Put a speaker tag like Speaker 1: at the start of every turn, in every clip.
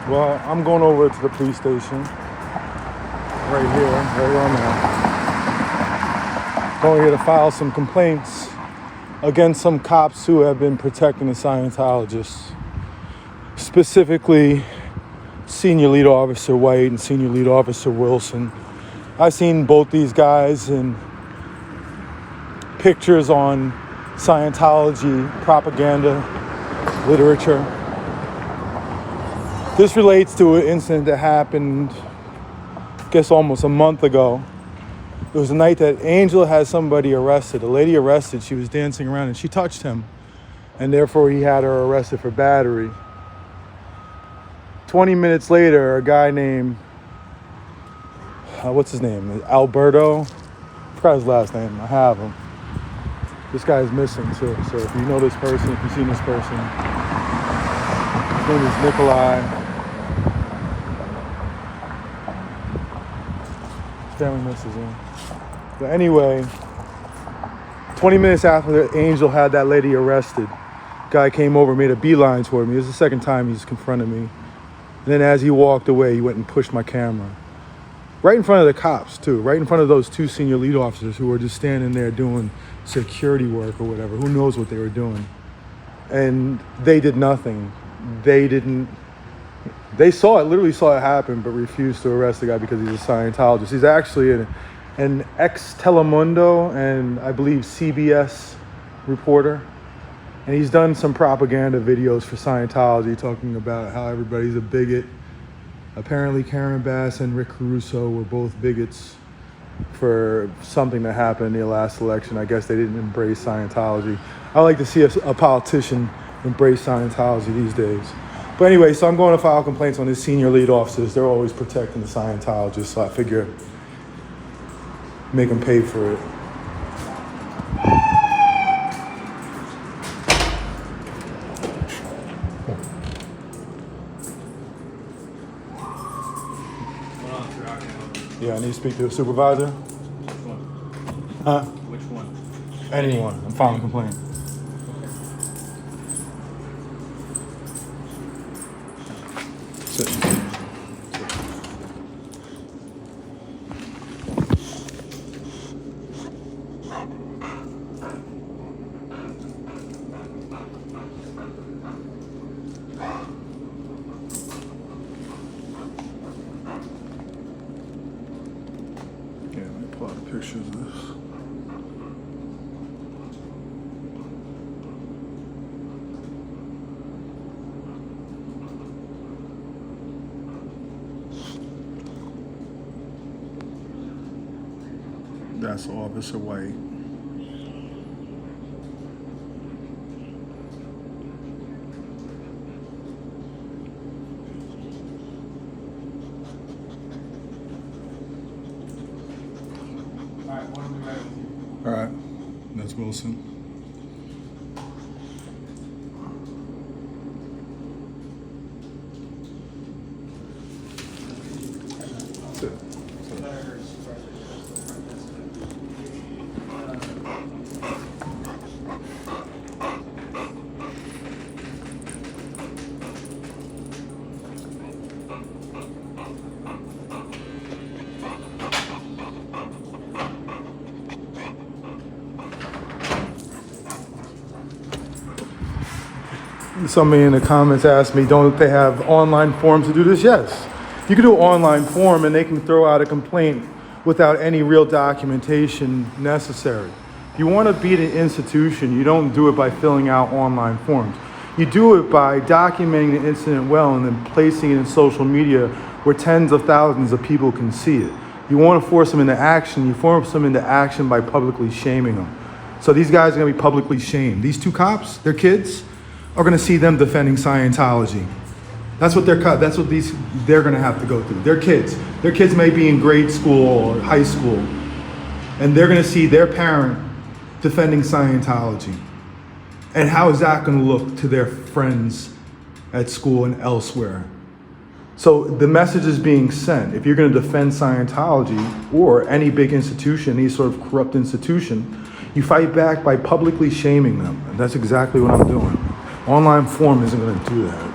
Speaker 1: Well, I'm going over to the police station. Right here, right where I'm at. Going here to file some complaints against some cops who have been protecting the Scientologists. Specifically, Senior Lead Officer White and Senior Lead Officer Wilson. I've seen both these guys in pictures on Scientology propaganda literature. This relates to an incident that happened, I guess, almost a month ago. It was the night that Angel had somebody arrested. A lady arrested. She was dancing around and she touched him. And therefore he had her arrested for battery. 20 minutes later, a guy named, what's his name? Alberto? I forgot his last name. I have him. This guy is missing too. So if you know this person, if you've seen this person, his name is Nikolai. His family misses him. But anyway, 20 minutes after Angel had that lady arrested, guy came over, made a beeline toward me. It was the second time he's confronted me. And then as he walked away, he went and pushed my camera. Right in front of the cops, too. Right in front of those two senior lead officers who were just standing there doing security work or whatever. Who knows what they were doing. And they did nothing. They saw it, literally saw it happen, but refused to arrest the guy because he's a Scientologist. He's actually an ex-Telemundo and I believe CBS reporter. And he's done some propaganda videos for Scientology talking about how everybody's a bigot. Apparently Karen Bass and Rick Caruso were both bigots for something that happened in the last election. I guess they didn't embrace Scientology. I like to see a politician embrace Scientology these days. But anyway, so I'm going to file complaints on these senior lead officers. They're always protecting the Scientologists, so I figure make them pay for it. Yeah, I need to speak to the supervisor.
Speaker 2: Which one?
Speaker 1: Huh?
Speaker 2: Which one?
Speaker 1: Anyone. I'm filing a complaint. Sit. Yeah, let me pull out the pictures of this. That's Officer White. All right, that's Wilson. Sit. Somebody in the comments asked me, don't they have online forms to do this? Yes. You can do an online form and they can throw out a complaint without any real documentation necessary. If you want to beat an institution, you don't do it by filling out online forms. You do it by documenting the incident well and then placing it in social media where tens of thousands of people can see it. You want to force them into action, you force them into action by publicly shaming them. So these guys are going to be publicly shamed. These two cops, their kids, are going to see them defending Scientology. That's what they're going to have to go through. Their kids may be in grade school or high school, and they're going to see their parent defending Scientology. And how is that going to look to their friends at school and elsewhere? So the message is being sent. If you're going to defend Scientology or any big institution, any sort of corrupt institution, You fight back by publicly shaming them. And that's exactly what I'm doing. Online form isn't going to do that.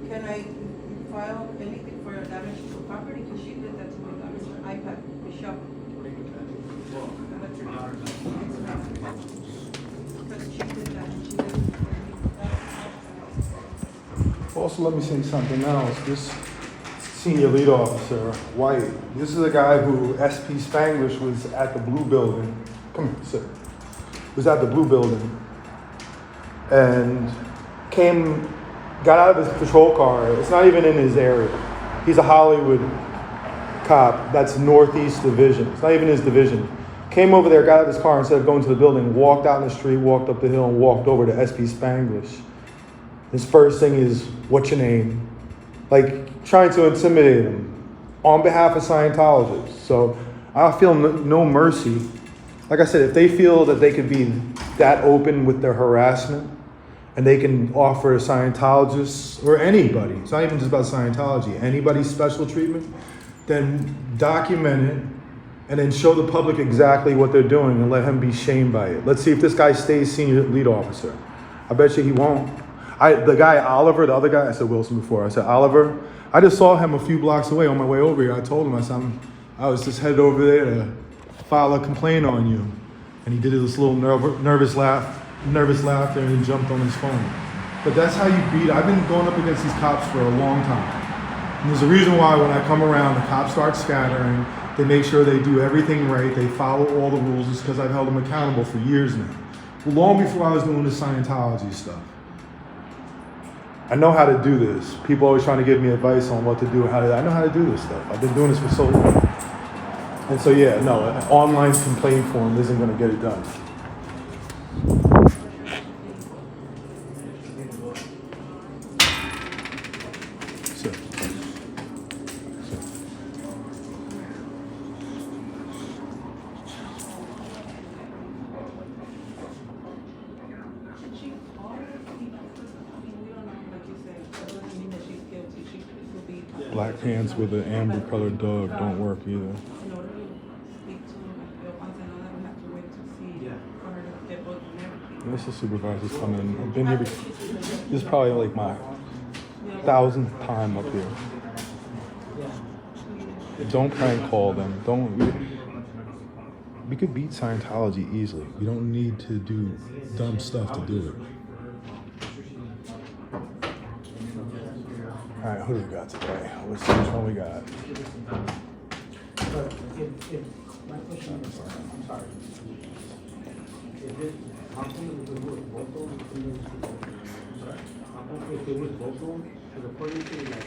Speaker 2: Can I file anything for damage to property? Because she did that to my daughter's iPad, the shop. Because she did that, and she did.
Speaker 1: Also, let me say something else. This senior lead officer, White, this is a guy who SP Spanglish was at the Blue Building. Come here, sit. Was at the Blue Building and got out of his patrol car. It's not even in his area. He's a Hollywood cop. That's Northeast Division. It's not even his division. Came over there, got out of his car, instead of going to the building, walked out in the street, walked up the hill, and walked over to SP Spanglish. His first thing is, what's your name? Like, trying to intimidate him on behalf of Scientologists. So I feel no mercy. Like I said, if they feel that they could be that open with their harassment, and they can offer Scientologists, or anybody, it's not even just about Scientology, anybody special treatment, then document it, and then show the public exactly what they're doing and let him be shamed by it. Let's see if this guy stays senior lead officer. I bet you he won't. The guy Oliver, the other guy, I said Wilson before, I said Oliver, I just saw him a few blocks away on my way over here. I told him, I said, I was just headed over there to file a complaint on you. And he did this little nervous laughter, and he jumped on his phone. But that's how you beat. I've been going up against these cops for a long time. And there's a reason why when I come around, the cops start scattering. They make sure they do everything right. They follow all the rules. It's because I've held them accountable for years now. Long before I was doing the Scientology stuff. I know how to do this. People always trying to give me advice on what to do and how to. I know how to do this stuff. I've been doing this for so long. And so yeah, no, an online complaint form isn't going to get it done. Black pants with an amber colored dog don't work either.
Speaker 2: In order to speak to your aunt and all that, we have to wait to see for her to get both and everything.
Speaker 1: This is supervisor's coming. I've been here this is probably like my 1,000th time up here. Don't prank call them. We could beat Scientology easily. We don't need to do dumb stuff to do it. All right, who do we got today? Let's see which one we got.
Speaker 3: My question is, I'm sorry. Is it how come if it was vocal? If it was vocal, because according to like.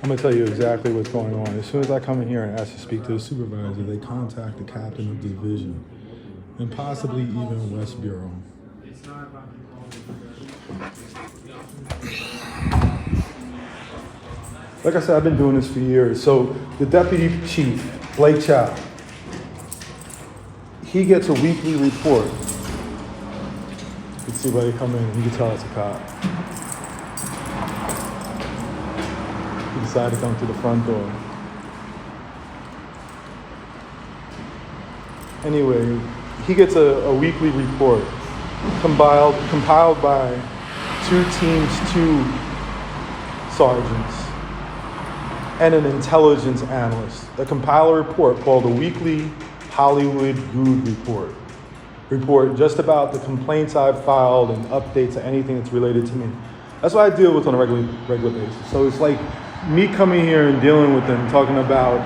Speaker 1: I'm gonna tell you exactly what's going on. As soon as I come in here and ask to speak to the supervisor, they contact the captain of the division, and possibly even West Bureau. Like I said, I've been doing this for years. So the deputy chief, Blake Chow, he gets a weekly report. You can see why they come in. You can tell it's a cop. He decided to come through the front door. Anyway, he gets a weekly report compiled by 2 teams, 2 sergeants, and an intelligence analyst. A compiler report called the Weekly Hollywood Good Report just about the complaints I've filed and updates to anything that's related to me. That's what I deal with on a regular basis. So it's like me coming here and dealing with them, talking about,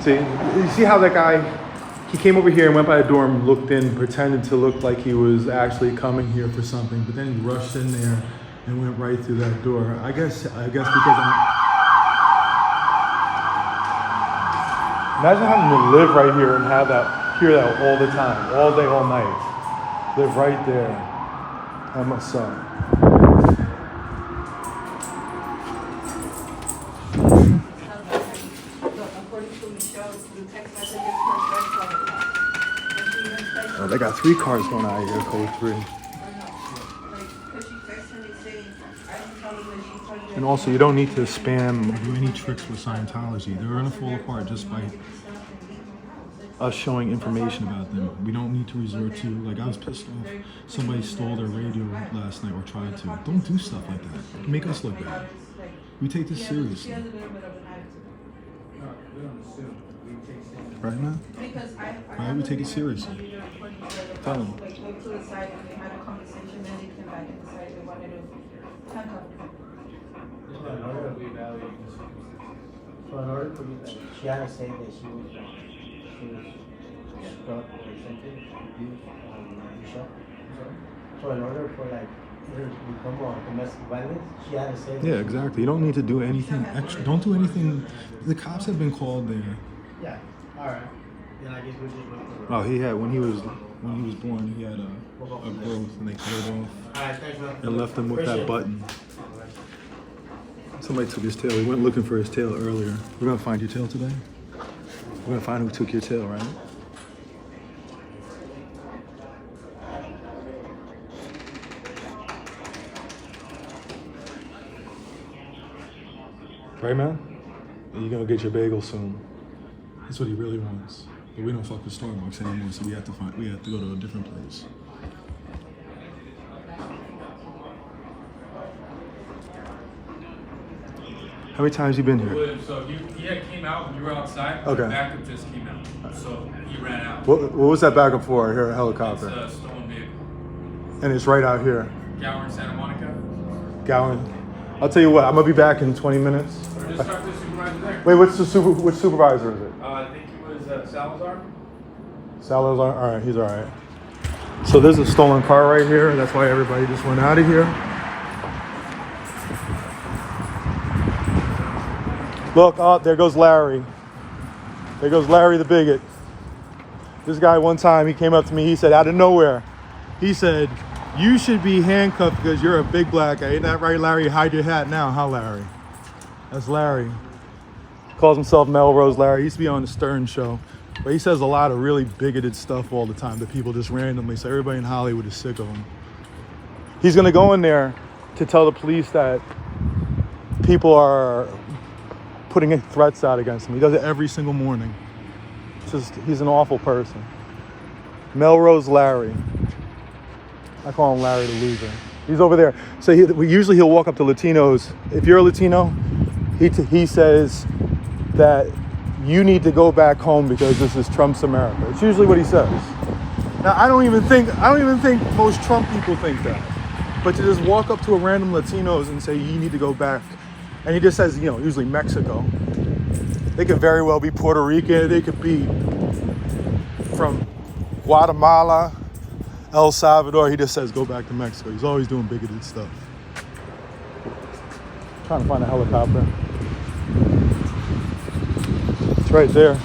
Speaker 1: see, you see how that guy, he came over here and went by the door and looked in, pretended to look like he was actually coming here for something, but then he rushed in there and went right through that door. I guess because imagine having to live right here and hear that all the time, all day, all night. Live right there. That must suck. Oh, they got 3 cars going out here, code 3. And also, you don't need to spam or do any tricks with Scientology. They're going to fall apart just by us showing information about them. We don't need to resort to, like, I was pissed off. Somebody stole their radio last night or tried to. Don't do stuff like that. Make us look bad. We take this seriously. Right, man? Why do we take it seriously? Tell them.
Speaker 3: So in order for you, like, she had to say that she was struck or something, abused, shot. So in order for like her to become a domestic violence, she had to say that.
Speaker 1: Yeah, exactly. You don't need to do anything extra. Don't do anything. The cops have been called there.
Speaker 3: Yeah. All right. Then I guess we'll just wait for.
Speaker 1: Oh, he had when he was born, he had a growth, and they cut it off.
Speaker 3: All right, thanks, man.
Speaker 1: And left him with that button. Somebody took his tail. We went looking for his tail earlier. We're gonna find your tail today. We're gonna find who took your tail, right? Right, man? You're gonna get your bagel soon. That's what he really wants. But we don't fuck with Starbucks anymore, so we have to go to a different place. How many times you been here?
Speaker 4: So he came out when you were outside.
Speaker 1: Okay.
Speaker 4: The backup just came out, so he ran out.
Speaker 1: What was that backup for? I hear a helicopter.
Speaker 4: It's a stolen vehicle.
Speaker 1: And it's right out here.
Speaker 4: Gower in Santa Monica.
Speaker 1: Gowan. I'll tell you what, I'm gonna be back in 20 minutes.
Speaker 4: Or just talk to the supervisor there.
Speaker 1: Wait, which supervisor is it?
Speaker 4: I think it was Salazar.
Speaker 1: Salazar? All right, he's all right. So there's a stolen car right here. That's why everybody just went out of here. Look, oh, there goes Larry. There goes Larry the bigot. This guy one time, he came up to me, he said, out of nowhere, he said, you should be handcuffed because you're a big black guy. Ain't that right, Larry? Hide your hat now, huh, Larry? That's Larry. Calls himself Melrose Larry. He used to be on the Stern Show. But he says a lot of really bigoted stuff all the time that people just randomly say. Everybody in Hollywood is sick of him. He's going to go in there to tell the police that people are putting threats out against him. He does it every single morning. He's an awful person. Melrose Larry. I call him Larry the loser. He's over there. So usually he'll walk up to Latinos. If you're a Latino, he says that you need to go back home because this is Trump's America. It's usually what he says. Now I don't even think most Trump people think that. But to just walk up to a random Latinos and say you need to go back, and he just says, usually Mexico. They could very well be Puerto Rican. They could be from Guatemala, El Salvador. He just says go back to Mexico. He's always doing bigoted stuff. Trying to find a helicopter. It's right there.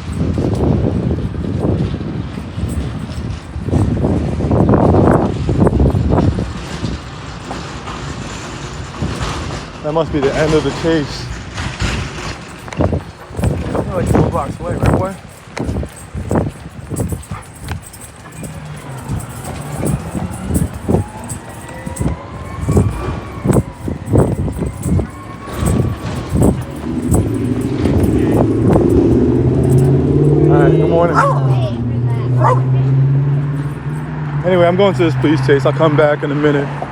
Speaker 1: That must be the end of the chase. We're like 4 blocks away, right, boy? morning. Anyway, I'm going to this police chase. I'll come back in a minute.